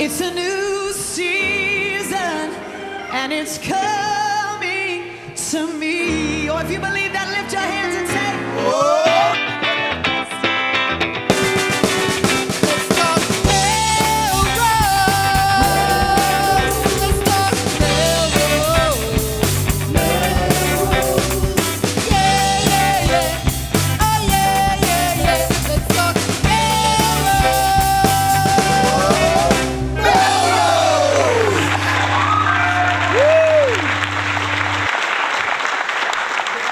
It's a new season, and it's coming to me. Or if you believe that, lift your hands and say, whoa!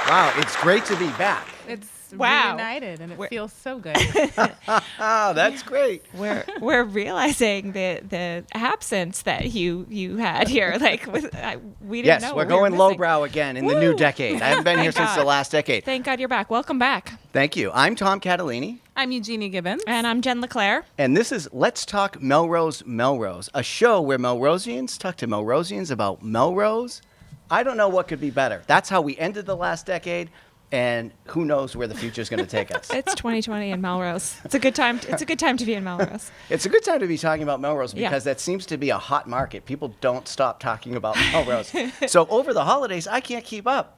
Wow, it's great to be back. It's Wow. reunited, and it feels so good. Oh, that's great. We're realizing the absence that you had here. Like we didn't know. Yes, we're we going missing. lowbrow again in the new decade. I haven't been here since the last decade. Thank God you're back. Welcome back. Thank you. I'm Tom Catalini, I'm Eugenie Gibbons. And I'm Jen LeClaire. and this is Let's Talk Melrose, a show where Melrosians talk to Melrosians about Melrose. I don't know what could be better. That's how we ended the last decade, and who knows where the future is going to take us. It's 2020 in Melrose. It's a good time. It's a good time to be in Melrose. It's a good time to be talking about Melrose Yeah. because that seems to be a hot market. People don't stop talking about Melrose. So over the holidays, I can't keep up.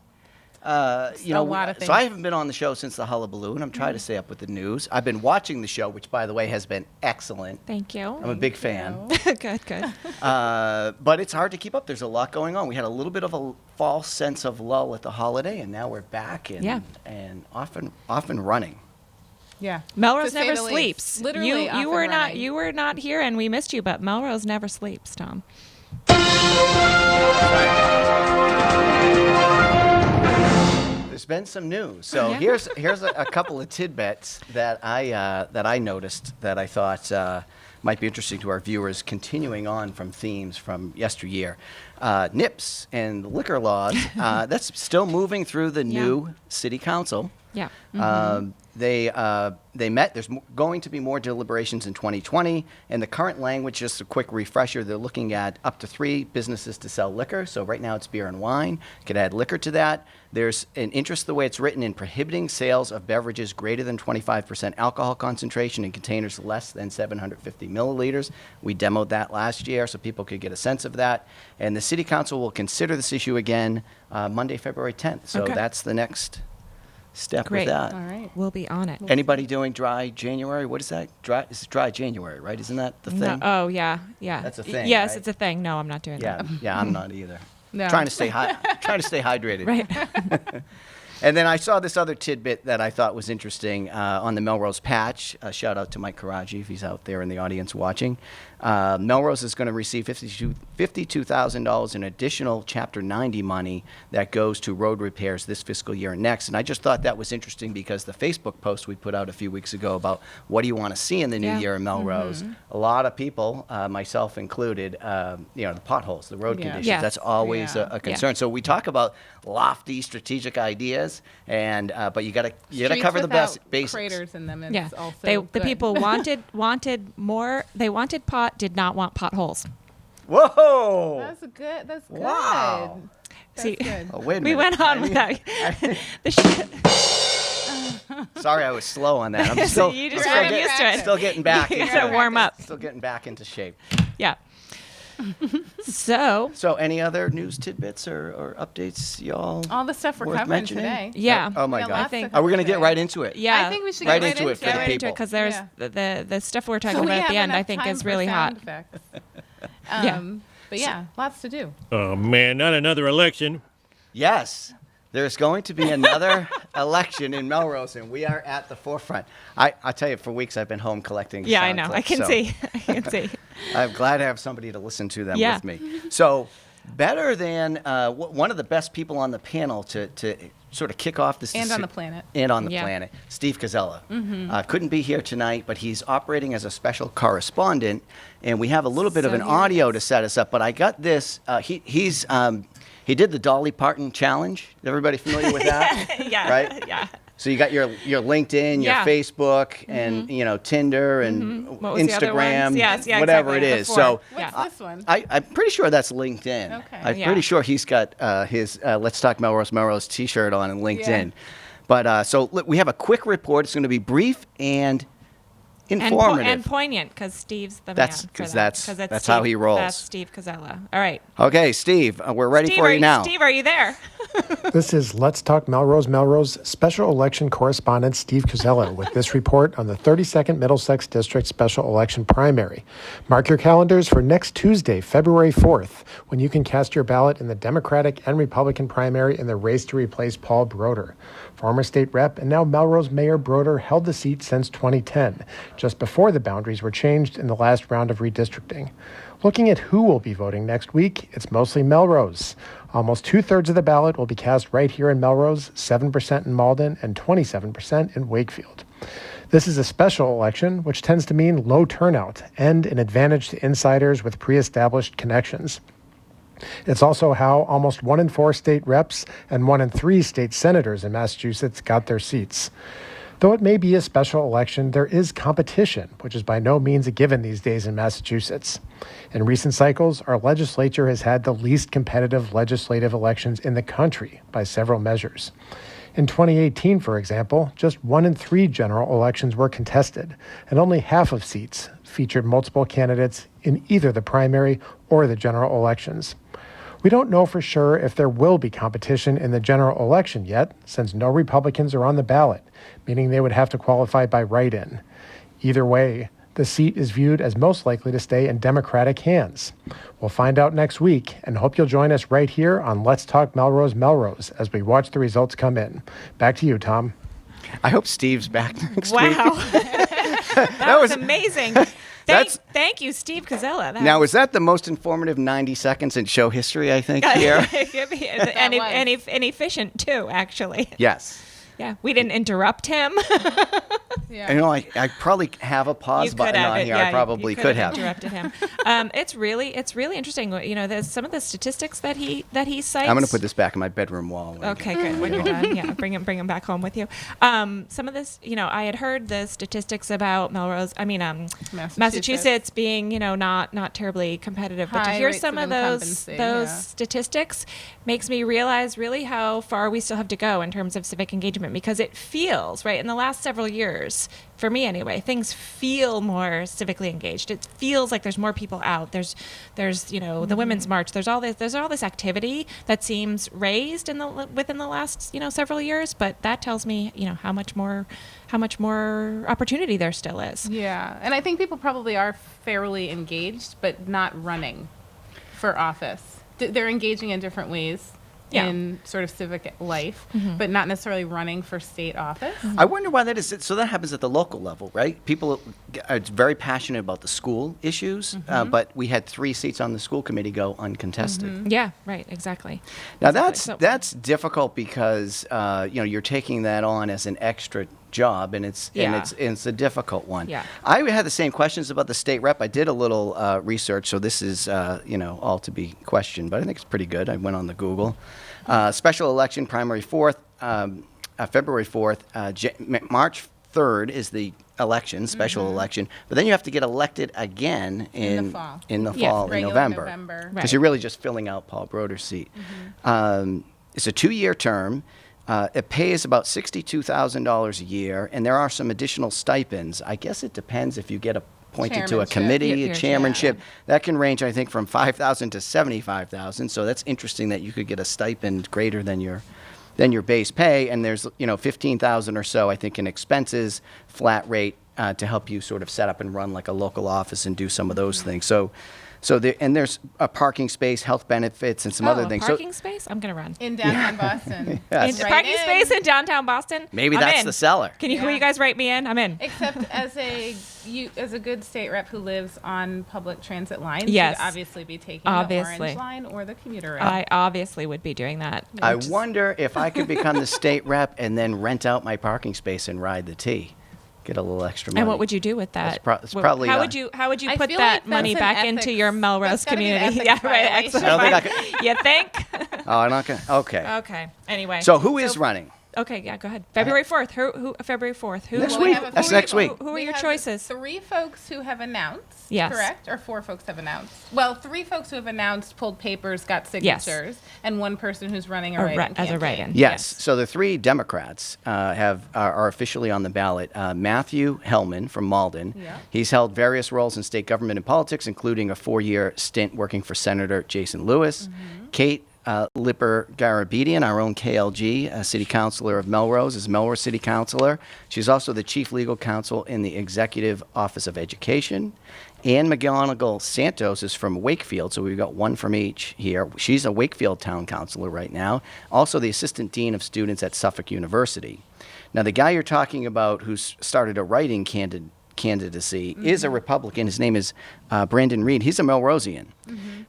A lot of things. So I haven't been on the show since the Hullabaloo, and I'm trying to stay up with the news. I've been watching the show, which, by the way, has been excellent. Thank you. I'm a big fan. Good. But it's hard to keep up. There's a lot going on. We had a little bit of a false sense of lull at the holiday, and now we're back and off and running. Yeah. Melrose To say never the least. sleeps. Literally, off and running. You were not here, and we missed you. But Melrose never sleeps, Tom. There's been some news. So Yeah. here's a couple of tidbits that I noticed that I thought might be interesting to our viewers, continuing on from themes from yesteryear. NIPS and liquor laws, that's still moving through the new city council. Yeah. They met. There's going to be more deliberations in 2020. And the current language, just a quick refresher, they're looking at up to 3 businesses to sell liquor. So right now it's beer and wine. Could add liquor to that. There's an interest, the way it's written, in prohibiting sales of beverages greater than 25% alcohol concentration in containers less than 750 milliliters. We demoed that last year so people could get a sense of that. And the city council will consider this issue again Monday, February 10th. So Okay. that's the next step Great. with that. All right. We'll be on it. Anybody doing dry January? What is that? It's dry January, right? Isn't that the No, thing? oh yeah. That's a thing, Yes, right? it's a thing. No, I'm not doing Yeah, that. yeah, I'm not either. No. Trying to stay hydrated. Right. And then I saw this other tidbit that I thought was interesting on the Melrose Patch. Shout out to Mike Karaji if he's out there in the audience watching. Melrose is going to receive $52,000 in additional Chapter 90 money that goes to road repairs this fiscal year and next. And I just thought that was interesting because the Facebook post we put out a few weeks ago about what do you want to see in the new Yeah. year in Melrose, a lot of people, myself included, the potholes, the road Yeah. conditions. Yeah. That's always Yeah. a concern. So we talk about lofty strategic ideas, and but you got to cover the Streets without basics. craters in them. It's Yeah. also The good. people wanted more. They wanted pot. Did not want potholes. Whoa! That's good. That's good. Wow. That's See, good. Oh, wait a we minute. went on without the shit. Sorry, I was slow on that. I'm So still, you just We're got at used to it. still getting back. You into gotta warm up. Still getting back into shape. Yeah. So So, any other news tidbits or updates, y'all? All the stuff we're worth covering mentioning? today. yeah. Oh my We got God. lots to Are we cover going to get today. right into it? Yeah. I think we should Right get into it for the Get right into it people. because there's Yeah. the stuff we're talking So we about at the have end. I enough think time is for really hot. sound effects. Yeah. But yeah, lots to do. Oh, man, not another election. Yes, there's going to be another election in Melrose, and we are at the forefront. I tell you, for weeks I've been home collecting. Yeah, I sound know. clips, I can so see. I can see. I'm glad to have somebody to listen to them Yeah. with me. So, better than one of the best people on the panel to sort of kick off this. And on the planet. And on the Yeah. planet, Steve Koczela. Couldn't be here tonight, but he's operating as a special correspondent, and we have a little bit of So an he audio to set us up. But I got this. He did the Dolly Parton challenge. Is everybody familiar with that? Yeah. Right? Yeah. So you got your LinkedIn, your Yeah. Facebook, and Tinder and What was the other Instagram, ones? Yes, yeah, whatever exactly. it is. The So four. Yeah. What's this one? I'm pretty sure that's LinkedIn. Okay. I'm Yeah. pretty sure he's got his Let's Talk Melrose T-shirt on LinkedIn. Yeah. But so look, we have a quick report. It's going to be brief and informative. And poignant, because Steve's the That's- man for 'cause that. that's- 'Cause that's how he rolls. That's Steve Cazella. All right. Okay, Steve, we're ready Steve, for you now. Steve, are you there? This is Let's Talk Melrose special election correspondent Steve Cazella with this report on the 32nd Middlesex District special election primary. Mark your calendars for next Tuesday, February 4th, when you can cast your ballot in the Democratic and Republican primary in the race to replace Paul Broder. Former state rep and now Melrose Mayor Broder held the seat since 2010, just before the boundaries were changed in the last round of redistricting. Looking at who will be voting next week, it's mostly Melrose. Almost 2/3 of the ballot will be cast right here in Melrose, 7% in Malden, and 27% in Wakefield. This is a special election, which tends to mean low turnout and an advantage to insiders with pre-established connections. It's also how almost 1 in 4 state reps and 1 in 3 state senators in Massachusetts got their seats. Though it may be a special election, there is competition, which is by no means a given these days in Massachusetts. In recent cycles, our legislature has had the least competitive legislative elections in the country by several measures. In 2018, for example, just 1 in 3 general elections were contested, and only half of seats featured multiple candidates in either the primary or the general elections. We don't know for sure if there will be competition in the general election yet, since no Republicans are on the ballot, meaning they would have to qualify by write-in. Either way, the seat is viewed as most likely to stay in Democratic hands. We'll find out next week, and hope you'll join us right here on Let's Talk Melrose as we watch the results come in. Back to you, Tom. I hope Steve's back next week. Wow. that was amazing. Thank you, Steve Cazella. Now, is that the most informative 90 seconds in show history, I think, here? and efficient, too, actually. Yes. Yeah, we didn't interrupt him. Yeah. I know I probably have a pause button on here. I probably could have. Interrupted him. It's really interesting. You know, there's some of the statistics that he cites. I'm going to put this back in my bedroom wall. Okay, good. When you're done, yeah, bring him back home with you. Some of this, you know, I had heard the statistics about Massachusetts being, you know, not terribly competitive, but to High hear rates some of of those incumbency, yeah. statistics makes me realize really how far we still have to go in terms of civic engagement, because it feels, right, in the last several years, for me anyway, things feel more civically engaged. It feels like there's more people out. There's you know, the Women's March. There's all this activity that seems raised within the last, you know, several years, but that tells me, you know, how much more opportunity there still is. Yeah, and I think people probably are fairly engaged, but not running for office. They're engaging in different ways. Yeah. In sort of civic life, but not necessarily running for state office. I wonder why that is. So that happens at the local level, right? People are very passionate about the school issues, but we had 3 seats on the school committee go uncontested. Yeah, right, exactly. Now Exactly. that's difficult because you know, you're taking that on as an extra job, and it's a difficult one. Yeah. I had the same questions about the state rep. I did a little research, so this is you know, all to be questioned, but I think it's pretty good. I went on the Google. Special election, primary 4th, February 4th, March 3rd is the election, special election, but then you have to get elected again in the fall, in Regular November, November. because you're really just filling out Paul Broder's seat. It's a 2-year term. It pays about $62,000 a year, and there are some additional stipends. I guess it depends if you get appointed to a committee, a chairmanship. That can range, I think, from $5,000 to $75,000. So that's interesting that you could get a stipend greater than your base pay. And there's, you know, $15,000 or so, I think, in expenses, flat rate, to help you sort of set up and run like a local office and do some of those things. So there's a parking space, health benefits, and some other things. Parking space? I'm going to run. In downtown Boston. Yes. Parking space in downtown Boston? Maybe I'm that's in. the seller. Will you guys write me in? I'm in. Except as a good state rep who lives on public transit lines, Yes. you'd obviously be taking Obviously. the Orange Line or the commuter rail. I obviously would be doing that. I wonder if I could become the state rep and then rent out my parking space and ride the T. Get a little extra money. And what would you do with that? It's probably how would you I put feel that like money that's back an into ethics- your Melrose that's gotta be an community? ethics Yeah, right. violation. Excellent. I don't think I You think? Oh, I'm not going to. Okay. Okay. Anyway. So who is running? Okay, yeah, go ahead. February 4th. Who February 4th. Who? Next Well, we week. have a- That's who are next you- week. Who are We your have choices? 3 folks who have announced, Yes. correct? Or 4 folks have announced? Well, 3 folks who have announced, pulled papers, got signatures, and 1 person who's running a Or write-in as a campaign. write-in. Yes. So the 3 Democrats are officially on the ballot. Matthew Hellman from Malden. Yeah. He's held various roles in state government and politics, including a 4-year stint working for Senator Jason Lewis. Kate Lipper Garabedian, our own KLG, city councilor of Melrose, is Melrose city councilor. She's also the chief legal counsel in the Executive Office of Education. Ann McGonigal Santos is from Wakefield, so we've got 1 from each here. She's a Wakefield town councilor right now, also the assistant dean of students at Suffolk University. Now, the guy you're talking about who's started a writing candidacy is a Republican. His name is Brandon Reed. He's a Melrosian.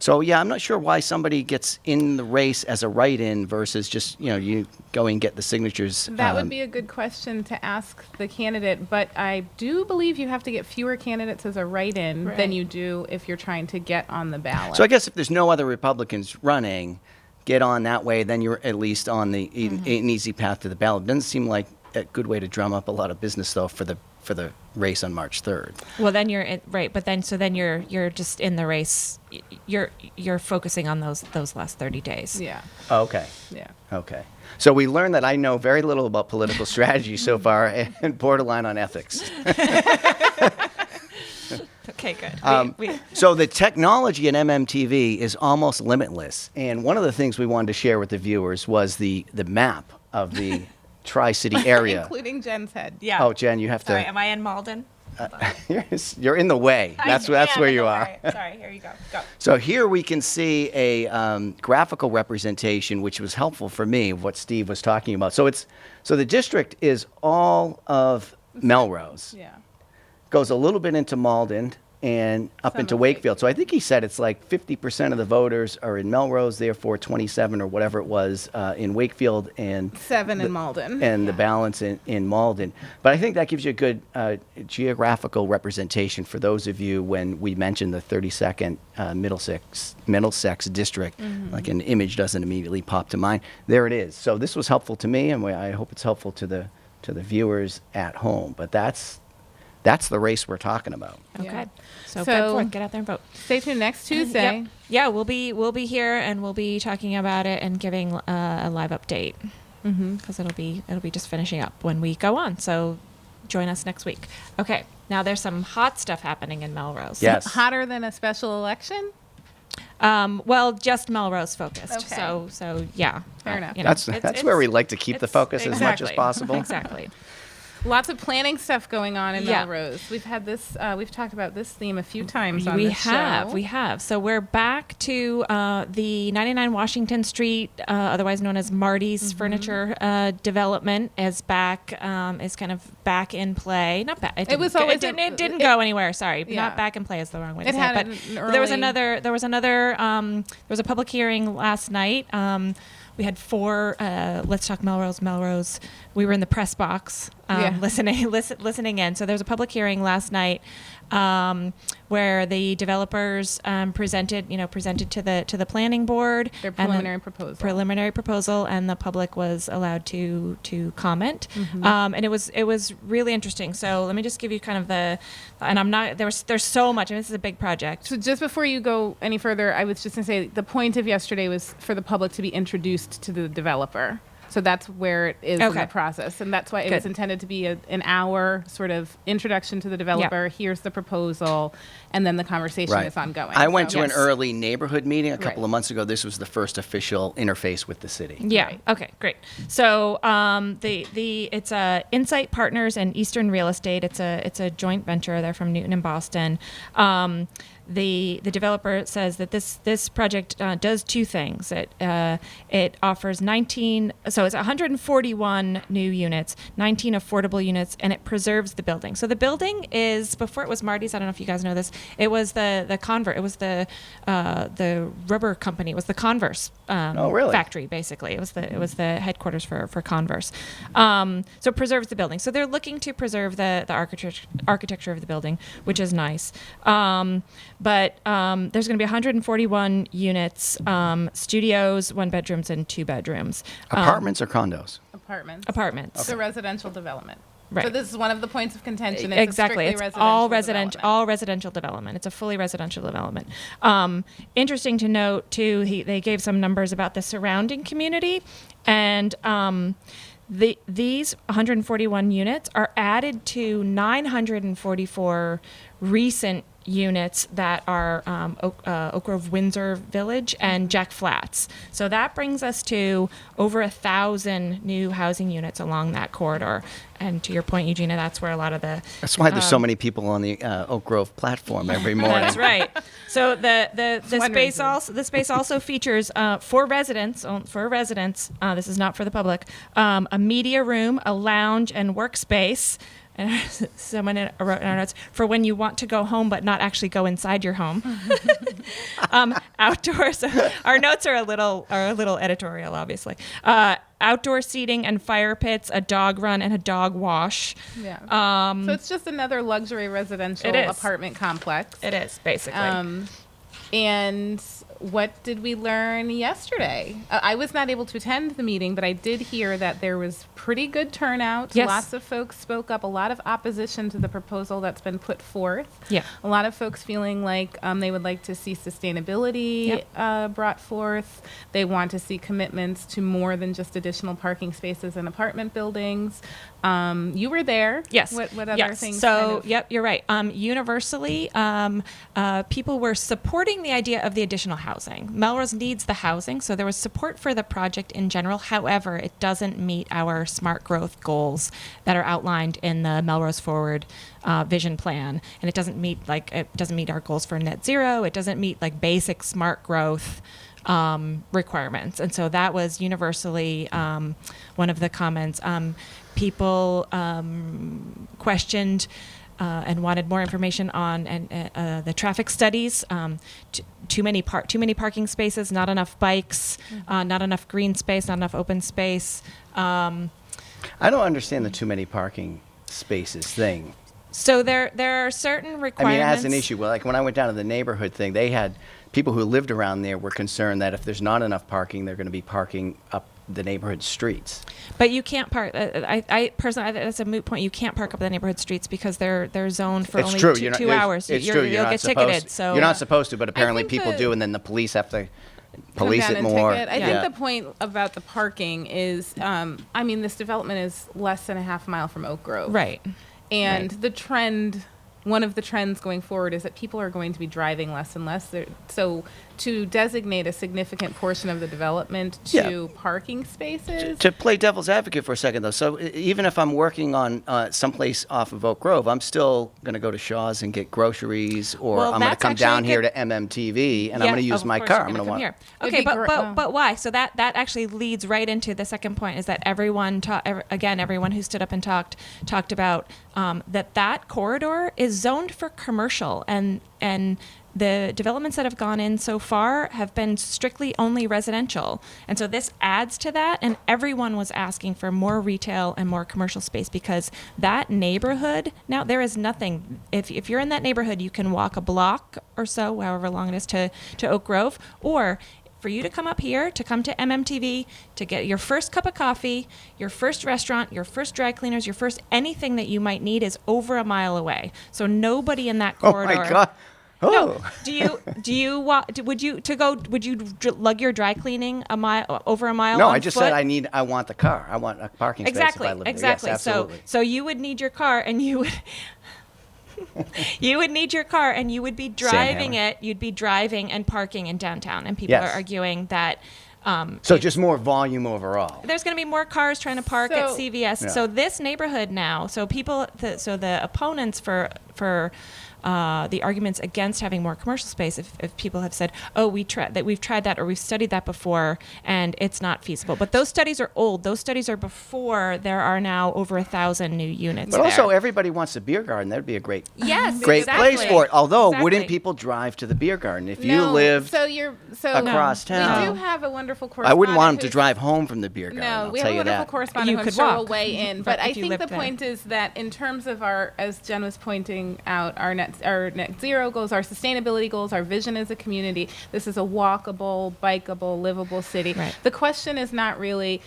So, yeah, I'm not sure why somebody gets in the race as a write-in versus just, you go and get the signatures. That would be a good question to ask the candidate, but I do believe you have to get fewer candidates as a write-in than Right. you do if you're trying to get on the ballot. So I guess if there's no other Republicans running, get on that way, then you're at least on an easy path to the ballot. Doesn't seem like a good way to drum up a lot of business, though, for the race on March 3rd. Well, then you're right, but then you're just in the race. You're focusing on those last 30 days. Yeah, Oh, okay. yeah. Okay. So we learned that I know very little about political strategy so far and borderline on ethics. Okay, good. So the technology in MMTV is almost limitless. And one of the things we wanted to share with the viewers was the map of the Tri-City area. Including Jen's head. Yeah. Oh, Jen, you have to. Sorry, am I in Malden? You're in the way. That's where you are. Sorry, here you go. Go. So here we can see a graphical representation, which was helpful for me, of what Steve was talking about. So the district is all of Melrose, Yeah. goes a little bit into Malden and up Some into of Wakefield. So I think he said it's like 50% of the voters are in Melrose, therefore 27 or whatever it was in Wakefield, and 7 in Malden. and the balance in Malden. But I think that gives you a good geographical representation for those of you when we mentioned the 32nd Middlesex district, like an image doesn't immediately pop to mind. There it is. So this was helpful to me, and I hope it's helpful to the viewers at home. But that's the race we're talking about. Okay. Yeah. So, So- Feb 4th, get out there and vote. Stay tuned next Tuesday. Yep. Yeah, we'll be here and we'll be talking about it and giving a live update because it'll be just finishing up when we go on. So join us next week. Okay. Now there's some hot stuff happening in Melrose. Yes. Hotter than a special election? Well, just Melrose focused. Okay. So yeah. Fair enough. That's where we like to keep the focus as much as exactly. possible. Exactly. Lots of planning stuff going on in Yeah. Melrose. We've had this. We've talked about this theme a few times on We this have. show. We have. So we're back to the 99 Washington Street, otherwise known as Marty's Furniture Development, is back. Is kind of back in play. Not back. It was didn't go- always it didn't go anywhere. Sorry, Yeah. not back in play is the wrong way to It say had it. But there was another. There was a public hearing last night. We had 4. Let's talk Melrose. We were in the press box Yeah. listening in. So there was a public hearing last night where the developers presented to the planning board Their and then- preliminary proposal. and the public was allowed to comment. Mm-hmm. And it was really interesting. So let me just give you kind of there's so much, and this is a big project. So just before you go any further, I was just going to say the point of yesterday was for the public to be introduced to the developer. So that's where it is in Okay. the process. And that's why it was Good. intended to be an hour sort of introduction to the developer. Here's the proposal. And then the conversation is ongoing. I went So- to an early neighborhood meeting a couple Right. of months ago. This was the first official interface with the city. Yeah. Right. Okay. Great. So it's Insight Partners and Eastern Real Estate. It's a joint venture. They're from Newton and Boston. The developer says that this project does 2 things. It offers 19. So it's 141 new units, 19 affordable units, and it preserves the building. So the building is, before it was Marty's. I don't know if you guys know this. It was the Converse. It was the rubber company. It was the Converse really? factory, basically. It was the headquarters for Converse. So it preserves the building. So they're looking to preserve the architecture of the building, which is nice. But there's going to be 141 units, studios, 1 bedrooms, and 2 bedrooms. Apartments or condos? Apartments. Apartments. It's a residential development. Right. So this is one of the points of contention. It's Exactly. A It's strictly all residential all residential development. It's a fully residential development. Interesting to note too. They gave some numbers about the surrounding community, and these 141 units are added to 944 recent units that are Oak Grove, Windsor Village, and Jack Flats. So that brings us to over 1,000 new housing units along that corridor. And to your point, Eugenia, that's where a lot of the That's why there's so many people on the Oak Grove platform every morning. That's right. So the one space reason. also features for residents. This is not for the public. A media room, a lounge, and workspace. And someone wrote in our notes, for when you want to go home but not actually go inside your home. Outdoors. Our notes are a little editorial, obviously. Outdoor seating and fire pits, a dog run, and a dog wash. Yeah. So it's just another luxury residential apartment complex. It is, basically. And what did we learn yesterday? I was not able to attend the meeting, but I did hear that there was pretty good turnout. Yes. Lots of folks spoke up, a lot of opposition to the proposal that's been put forth. Yeah. A lot of folks feeling like they would like to see sustainability brought forth. They want to see commitments to more than just additional parking spaces in apartment buildings. You were there. Yes. What other things? So, yep, you're right. Universally, people were supporting the idea of the additional housing. Melrose needs the housing, so there was support for the project in general. However, it doesn't meet our smart growth goals that are outlined in the Melrose Forward vision plan, and it doesn't meet our goals for net zero. It doesn't meet basic smart growth requirements, and so that was universally one of the comments. People questioned and wanted more information on the traffic studies. Too many parking spaces, not enough bikes, not enough green space, not enough open space. I don't understand the too many parking spaces thing. So there are certain requirements. I mean, as an issue, like when I went down to the neighborhood thing, they had people who lived around there were concerned that if there's not enough parking, they're going to be parking up the neighborhood streets. But you can't park. I personally, that's a moot point. You can't park up the neighborhood streets because they're zoned for only two hours. It's true. You'll get ticketed. So you're not supposed to, but apparently think people do, and then the police have to police come it down and more. ticket. I think the point about the parking is, this development is less than a half mile from Oak Grove. Right. And the trend, one of the trends going forward is that people are going to be driving less and less. So to designate a significant portion of the development to parking spaces. To play devil's advocate for a second, though, so even if I'm working on someplace off of Oak Grove, I'm still going to go to Shaw's and get groceries, or I'm going to come down here to MMTV, and I'm going to use my car. I'm going to want here. Okay, but why? So that actually leads right into the second point, is that everyone who stood up and talked about that corridor is zoned for commercial, and the developments that have gone in so far have been strictly only residential. And so this adds to that, and everyone was asking for more retail and more commercial space, because that neighborhood, now there is nothing. If you're in that neighborhood, you can walk a block or so, however long it is, to Oak Grove, or for you to come up here, to come to MMTV, to get your first cup of coffee, your first restaurant, your first dry cleaners, your first anything that you might need is over a mile away. So nobody in that corridor. Oh my God. No. Would you lug your dry cleaning over a mile? No, on I just foot? said I want the car. I want a parking space if I live there. Exactly. Yes, absolutely. So you would need your car, and you would you would need your car, and you would be driving it. You'd be driving and parking in downtown, and people are arguing that. So just more volume overall. There's going to be more cars trying to park at CVS. Yeah. So this neighborhood now. So the opponents for the arguments against having more commercial space if people have said, oh, we've tried that or we've studied that before and it's not feasible. But those studies are old. Those studies are before there are now over 1,000 new units. But also, everybody wants a beer garden. That'd be a great exactly. place for it. Although, Exactly. wouldn't people drive to the beer garden if you No, lived across We town? do have a wonderful correspondent. I wouldn't want them to who's- drive home from the beer garden. No, I'll we tell have a you wonderful that. correspondent You who I'm could sure walk. will weigh in. But But I if you think lived the there. point is that in terms of as Jen was pointing out, our net zero goals, our sustainability goals, our vision as a community, this is a walkable, bikeable, livable city. Right. The question is not really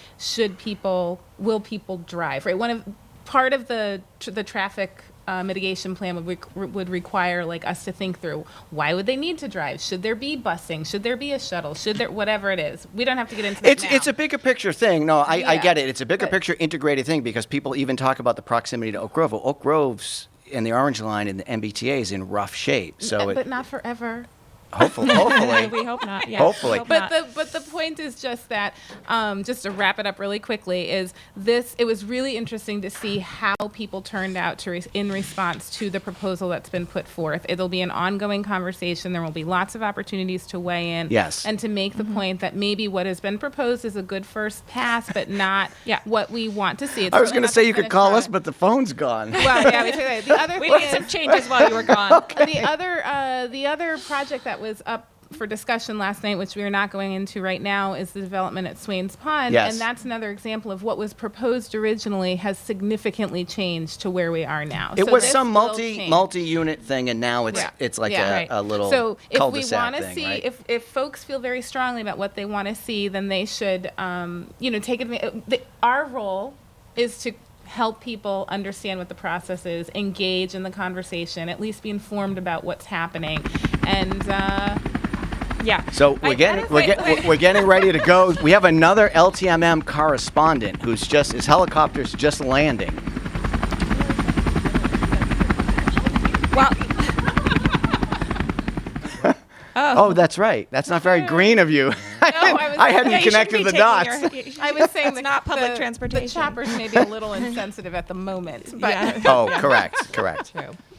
will people drive, right? Part of the traffic mitigation plan would require us to think through, why would they need to drive? Should there be busing? Should there be a shuttle? Should there, whatever it is. We don't have to get into that now. It's a bigger picture thing. No, I Yeah, get it. It's a bigger but- picture integrated thing because people even talk about the proximity to Oak Grove. Well, Oak Grove's in the Orange Line and the MBTA is in rough shape. So but not forever. hopefully. We hope not. Yeah, Hopefully. we hope But not. the point is just that, just to wrap it up really quickly, is it was really interesting to see how people turned out in response to the proposal that's been put forth. It'll be an ongoing conversation. There will be lots of opportunities to weigh in. Yes. And to make the point that maybe what has been proposed is a good first pass, but not what we want to see. It's I was certainly going to not say the you could finished call us, product. but the phone's gone. Well, yeah, we say that. The other We thing made some is, changes while you were gone. the other project that was up for discussion last night, which we are not going into right now, is the development at Swains Pond. Yes. And that's another example of what was proposed originally has significantly changed to where we are now. It So was this some will change. multi-unit thing, and now it's Yeah. it's like Yeah. a little So if we cul-de-sac want to thing, see, right? if folks feel very strongly about what they want to see, then they should, take advantage. Our role is to help people understand what the process is, engage in the conversation, at least be informed about what's happening, and Yeah. So I we're getting ready to go. We have another LTMM correspondent his helicopter's just landing. Well. Oh, that's right. That's not very green of you. I hadn't Yeah, you connected shouldn't the be dots. taking I was saying It's not public the transportation. choppers may be a little insensitive at the moment, but Yeah. Oh, correct. true. It's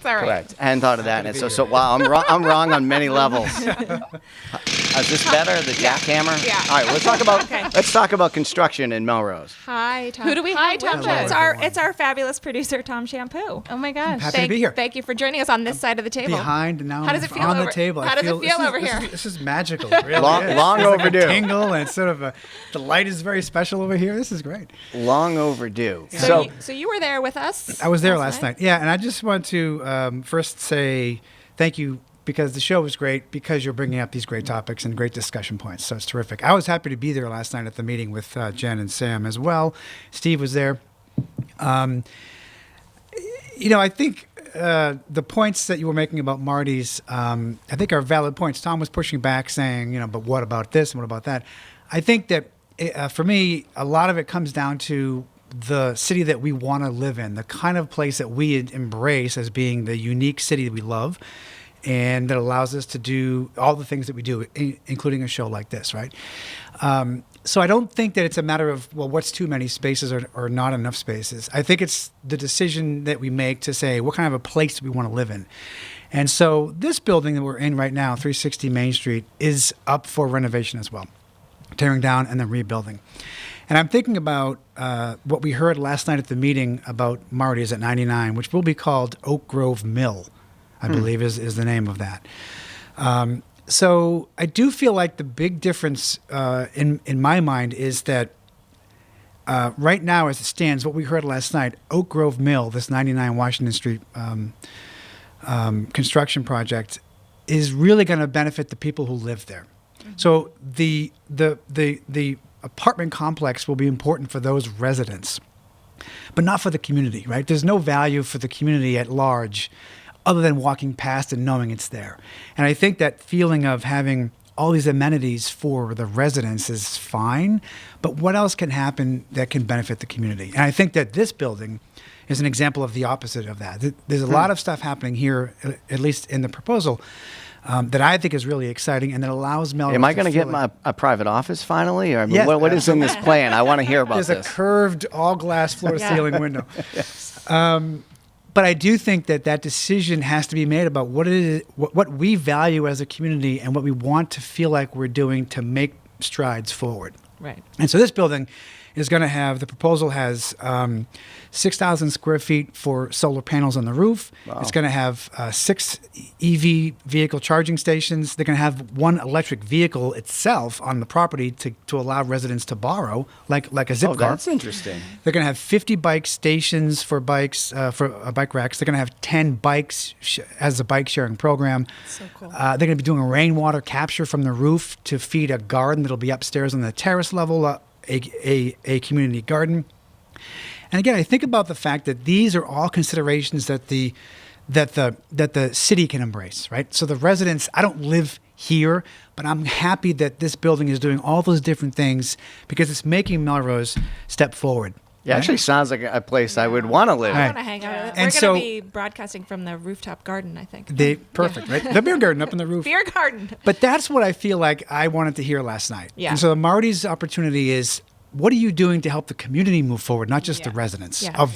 all right. Correct. I hadn't thought of that. And so wow, I'm wrong on many levels. Is this better? The jackhammer? Yeah. All right, let's talk about construction in Melrose. Hi, Tom. Who do we Hi, have Tom. with us? It's our fabulous producer, Tom Shampoo. Oh my gosh. Happy to be here. Thank you for joining us on this side of the table. Behind and now How does it feel on over- the table. how I does it feel this is- over this here? This is magical. It really Long- is. long It's like overdue. a tingle and it's sort of the light is very special over here. This is great. Long overdue. So you were there with us. I was there last night. Yeah, and I just want to first say thank you because the show was great because you're bringing up these great topics and great discussion points. So it's terrific. I was happy to be there last night at the meeting with Jen and Sam as well. Steve was there. I think the points that you were making about Marty's, I think are valid points. Tom was pushing back saying, but what about this and what about that? I think that for me, a lot of it comes down to the city that we want to live in, the kind of place that we embrace as being the unique city that we love and that allows us to do all the things that we do, including a show like this, right? So I don't think that it's a matter of, what's too many spaces or not enough spaces. I think it's the decision that we make to say, what kind of a place do we want to live in? And so this building that we're in right now, 360 Main Street, is up for renovation as well, tearing down and then rebuilding. And I'm thinking about what we heard last night at the meeting about Marty's at 99, which will be called Oak Grove Mill, I believe is the name of that. So I do feel like the big difference in my mind is that right now as it stands, what we heard last night, Oak Grove Mill, this 99 Washington Street construction project, is really going to benefit the people who live there. So the apartment complex will be important for those residents, but not for the community, right? There's no value for the community at large other than walking past and knowing it's there. And I think that feeling of having all these amenities for the residents is fine, but what else can happen that can benefit the community? And I think that this building is an example of the opposite of that. There's a lot of stuff happening here, at least in the proposal, that I think is really exciting and that allows Melrose. Am I going to feel get like- a private office finally? Or Yes, what is in this plan? I want to hear about There's this. a curved all glass floor to ceiling window. But I do think that decision has to be made about what we value as a community and what we want to feel like we're doing to make strides forward. Right. And so this building is going to have, the proposal has 6,000 square feet for solar panels on the roof. Wow. It's going to have 6 EV vehicle charging stations. They're going to have 1 electric vehicle itself on the property to allow residents to borrow, like a zip Oh, car. that's interesting. They're going to have 50 bike stations for bikes, for bike racks. They're going to have 10 bikes as a bike sharing program. So cool. They're going to be doing rainwater capture from the roof to feed a garden that'll be upstairs on the terrace level, a community garden. And again, I think about the fact that these are all considerations that the city can embrace, right? So the residents, I don't live here, but I'm happy that this building is doing all those different things because it's making Melrose step forward. Yeah, right? actually sounds like a place I would want to live. Right. I want to hang out. Yeah. We're And going so- to be broadcasting from the rooftop garden, I think. Perfect, right? The beer garden up on the roof. Beer garden. But that's what I feel like I wanted to hear last night. Yeah. And so Marty's opportunity is, what are you doing to help the community move forward, not just the Yeah. residents Yeah.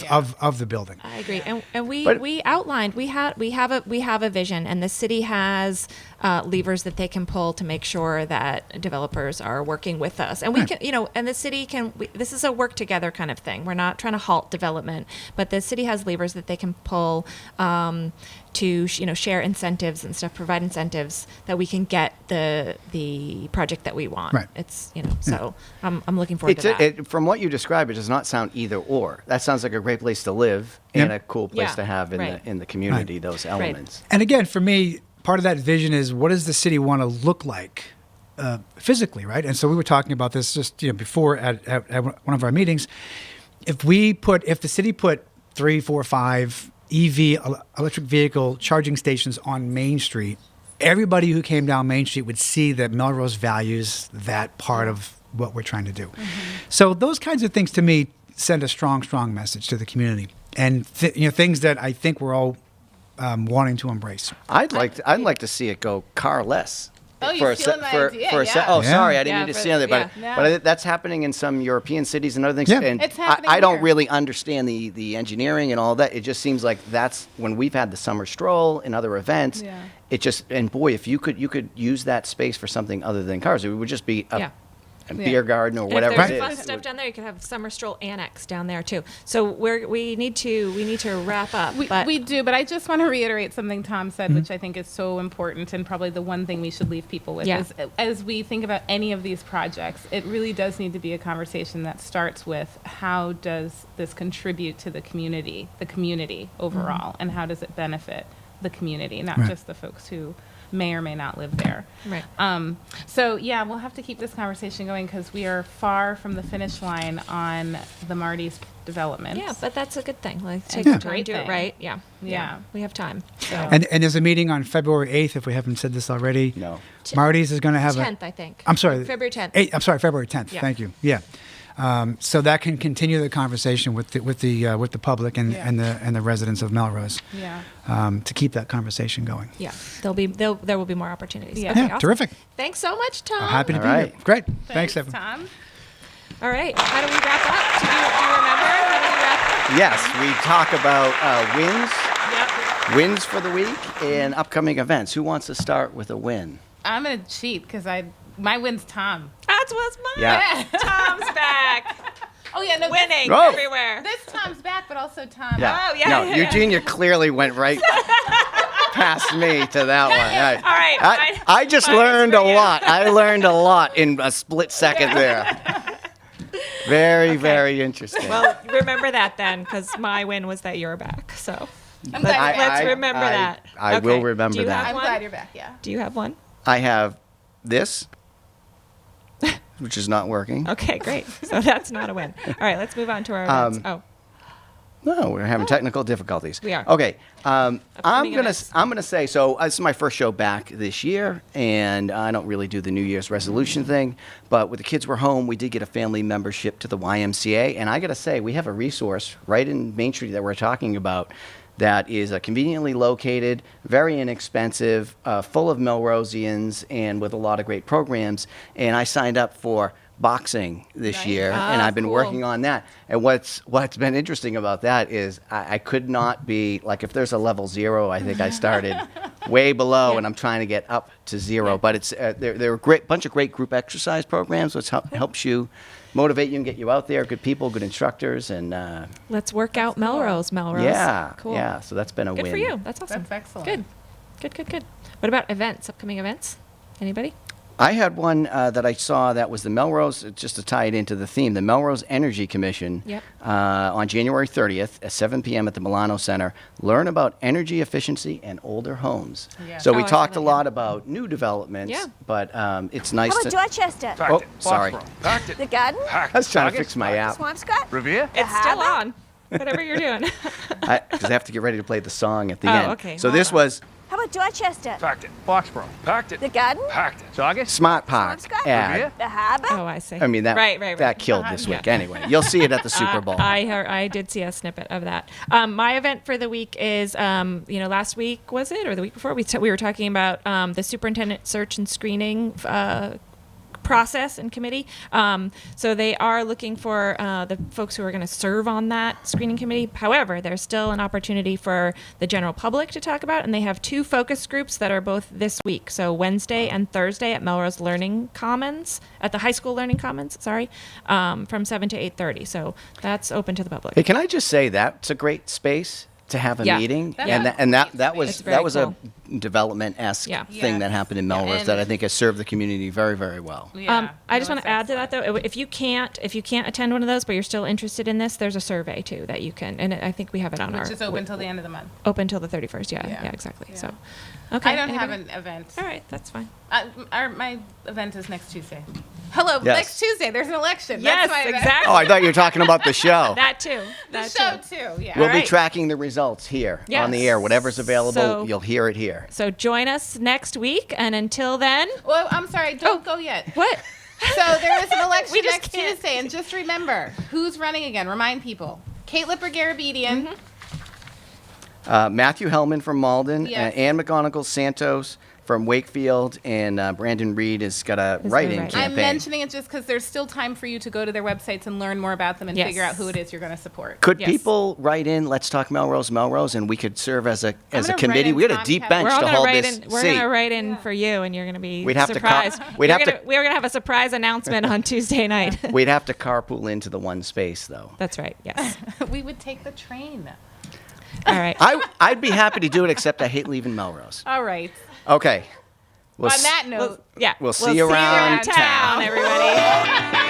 of the building? I agree, and But- we outlined we have a vision, and the city has levers that they can pull to make sure that developers are working with us, and we Right. can, and the city can. This is a work together kind of thing. We're not trying to halt development, but the city has levers that they can pull to share incentives and stuff, provide incentives that we can get the project that we want. Right. It's so I'm looking forward to that. From what you describe, it does not sound either or. That sounds like a great place to live Yep. and a cool place Yeah, to have in right. the community. Those elements. And again, for me, part of that vision is, what does the city want to look like physically, right? And so we were talking about this just before at one of our meetings. If the city put 3, 4, 5 EV electric vehicle charging stations on Main Street, everybody who came down Main Street would see that Melrose values that part of what we're trying to do. So those kinds of things to me send a strong, strong message to the community, and things that I think we're all wanting to embrace. I'd like to see it go carless. Oh, you're stealing my idea, yeah. Oh, Yeah. sorry, I didn't Yeah, mean to for- steal it, but yeah. but that's happening in some European cities and other things. Yeah. And It's happening I don't here. really understand the engineering and all that. It just seems like that's when we've had the summer stroll and other events. Yeah. It just, and boy, if you could use that space for something other than cars, it would just be a Yeah. beer garden or And whatever if there's it fun is. stuff down there, you could have Summer Stroll Annex down there too. So we need to wrap up. but We do, but I just want to reiterate something Tom said, which I think is so important, and probably the one thing we should leave people with Yeah. is, as we think about any of these projects, it really does need to be a conversation that starts with, how does this contribute to the community overall, and how does it benefit the community, not Right. just the folks who may or may not live there. Right. So yeah, we'll have to keep this conversation going because we are far from the finish line on the Marty's development. yeah, but that's a good thing. Like take Yeah. your time, Great do it thing. right. Yeah. Yeah. We have time. So And there's a meeting on February 8th, if we haven't said this already. No. Marty's is going to have 10th, I think. I'm sorry. February 10th. I'm sorry, February 10th. Yeah. Thank you. Yeah. So that can continue the conversation with the public and Yeah. the residents of Melrose, Yeah. to keep that conversation going. Yeah. There will be more opportunities. Yeah. Okay, Yeah, awesome. terrific. Thanks so much, Tom. I'm happy to All be right. here. Great. Thanks, Evan. Tom. All right. How do we wrap up? Do you remember? How do we wrap up? Yes, we talk about wins, Yep. wins for the week, and upcoming events. Who wants to start with a win? I'm gonna cheat because my win's Tom. That's what's mine. Yeah. Tom's back. Oh yeah, no, Winning Oh. everywhere. This Tom's back, but also Tom. Yeah. Oh, yeah, No, yeah, Eugene, you clearly went right past me to that one. All right, I just mine is learned for a you. lot. I learned a lot in a split second there. Very, very interesting. Well, remember that then, because my win was that you're back. So I'm glad you're back. let's remember that. I will Okay. remember Do you that. have I'm one? glad you're back. Yeah. Do you have one? I have this, which is not working. Okay, great. So that's not a win. All right, let's move on to our events. No, we're having technical difficulties. We are. Okay, I'm Upcoming gonna events. say so. This is my first show back this year, and I don't really do the New Year's resolution thing. But with the kids were home, we did get a family membership to the YMCA, and I gotta say, we have a resource right in Main Street that we're talking about. That is conveniently located, very inexpensive, full of Melrosians, and with a lot of great programs. And I signed up for boxing this Nice. year, and I've been cool. working on that. And what's been interesting about that is I could not be like, if there's a level 0, I think I started way below, and I'm trying to get up to 0. But it's there are a bunch of great group exercise programs, which helps you motivate you and get you out there. Good people, good instructors, and Let's work out Melrose. yeah, Cool. yeah. So that's been a Good win. for you. That's awesome. That's excellent. Good. What about events? Upcoming events? Anybody? I had one that I saw that was the Melrose, just to tie it into the theme, the Melrose Energy Commission Yep. on January 30th at 7 p.m. at the Milano Center. Learn about energy efficiency and older homes. Yeah. So we I saw talked that, a lot about new developments, Yeah. but it's nice How to... about Dorchester? Oh, sorry. The garden? I was trying to fix my app. Swampscott? Revere? It's still on. Whatever you're doing. Because I have to get ready to play the song at the Oh, end. okay. So Hold this on. was How about Dorchester? Packed it. Foxborough. Packed it. The garden? Packed it. Saugus? Smart Park Swampscott? ad. Revere? The harbor? Oh, I see. I mean, that, right. that killed this week anyway. You'll see it at the Super Bowl. I did see a snippet of that. My event for the week is, last week was it, or the week before? We were talking about the superintendent search and screening process and committee. So they are looking for the folks who are going to serve on that screening committee. However, there's still an opportunity for the general public to talk about, and they have 2 focus groups that are both this week. So Wednesday and Thursday at Melrose Learning Commons, at the high school Learning Commons, from 7 to 8:30. So that's open to the public. Hey, can I just say that's a great space to have a Yeah. meeting, That's and a that great was space. It's very a development-esque Yeah. thing that Yes. happened in Melrose And- that I think has served the community very, very well. Yeah. I just No, want to it's add to that excellent. though, if you can't attend one of those, but you're still interested in this, there's a survey too that you can, and I think we have it on our Which is open till the end of the month. open till the 31st. Yeah, Yeah. exactly. Yeah. So, okay. I don't have anybody? an event. All right, that's fine. My event is next Tuesday. Hello, Yes. next Tuesday. There's an election. Yes, That's my event. exactly. Oh, I thought you were talking about the show. That too. The That show too. too. Yeah. We'll All be right. tracking the results here on the Yes. air. Whatever's available, So- you'll hear it here. So join us next week, and until then, Well, I'm sorry. Don't go yet. what? So there is an election We just next can't- Tuesday, and just remember who's running again. Remind people: Kate Lipper-Garabedian, Matthew Hellman from Malden, Yes. Ann McGonigal Santos from Wakefield, and Brandon Reed has got a write-in write-in. campaign. I'm mentioning it just because there's still time for you to go to their websites and learn more about them and Yes. figure out who it is you're going to support. Could Yes. people write in? Let's talk Melrose, and we could serve as a gonna write committee. in We got a Tom deep Kevin. bench We're all to gonna hold write this in. We're seat. gonna write in for you, and you're gonna be We'd have to surprised. we'd have to- We're gonna have a surprise announcement on Tuesday night. We'd have to carpool into the one space, though. That's right. Yes. We would take the train. All right. I'd be happy to do it, except I hate leaving Melrose. All right. Okay. On that note, Yeah. we'll see you around town, everybody.